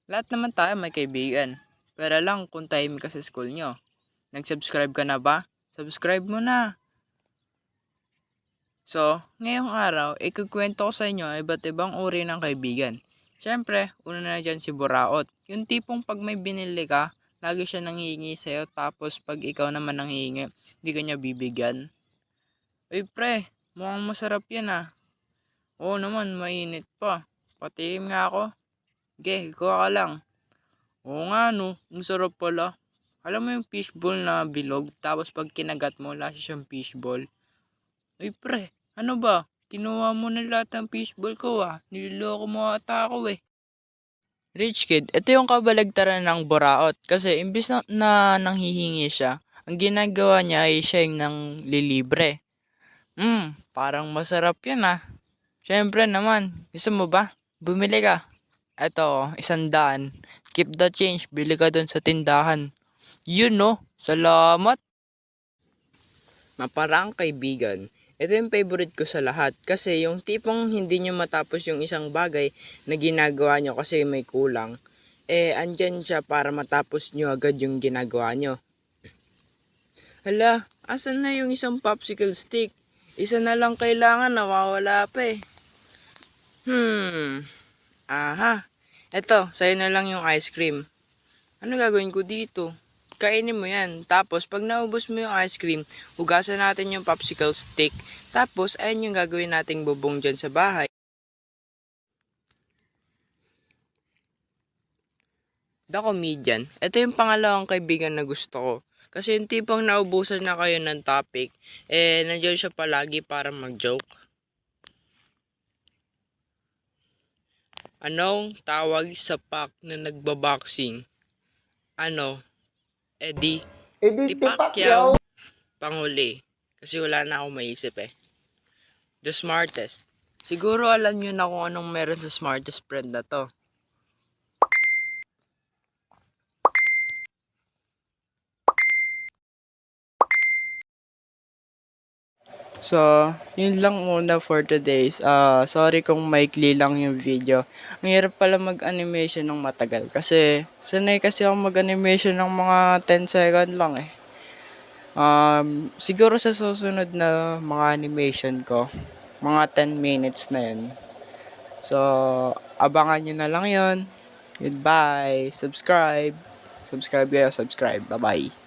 Lahat naman tayo may kaibigan. Pero lang kung tahimik ka sa school nyo. Nag-subscribe ka na ba? Subscribe mo na. So, ngayong araw, ikukwento ko sa inyo iba't ibang uri ng kaibigan. Siyempre, una na dyan si Buraot. Yung tipong pag may binili ka, lagi siya nanghihingi sa'yo, tapos pag ikaw naman nanghihingi, hindi ka niya bibigyan. Uy pre, mukhang masarap yan ah. Oo naman, mainit pa. Patihim nga ako. Ge, kuha ka lang. Oo nga no, ang sarap pala. Alam mo yung fishball na bilog, tapos pag kinagat mo, lasa siyang fishball. Uy pre, ano ba? Kinuha mo na lahat ng fishball ko ah. Niloloko mo ata ako eh. Rich kid, ito yung kabalagtaran ng buraot. Kasi imbis na nanghihingi siya, ang ginagawa niya ay siya yung nang lilibre. Parang masarap yan ah. Siyempre naman, gusto mo ba? Bumili ka. Eto, 100. Keep the change, bili ka dun sa tindahan. Yun no, salamat. Maparang kaibigan. Ito yung favorite ko sa lahat kasi yung tipong hindi nyo matapos yung isang bagay na ginagawa nyo kasi may kulang, andyan siya para matapos nyo agad yung ginagawa nyo. Hala, asan na yung isang popsicle stick? Isa na lang kailangan, nawawala pa eh. Aha. Eto, sa'yo na lang yung ice cream. Ano gagawin ko dito? Kainin mo yan. Tapos, pag naubos mo yung ice cream, hugasan natin yung popsicle stick. Tapos, ayun yung gagawin nating bubong dyan sa bahay. The Comedian. Ito yung pangalawang kaibigan na gusto ko. Kasi yung tipong naubusan na kayo ng topic, nandiyan siya palagi para mag-joke. Anong tawag sa pack na nagbaboxing? Ano? Eddie? Edith de Pacquiao. Pacquiao. Panghuli. Kasi wala na akong maisip eh. The smartest. Siguro alam nyo na kung anong meron sa smartest friend na to. So, yun lang muna for today's. Sorry kung maikli lang yung video. Ang hirap pala mag-animation ng matagal. Kasi, sanay kasi ako mag-animation ng mga 10 second lang eh. Siguro sa susunod na mga animation ko, mga 10 minutes na yun. So, abangan nyo na lang yun. Goodbye. Subscribe. Subscribe kayo. Subscribe. Bye-bye.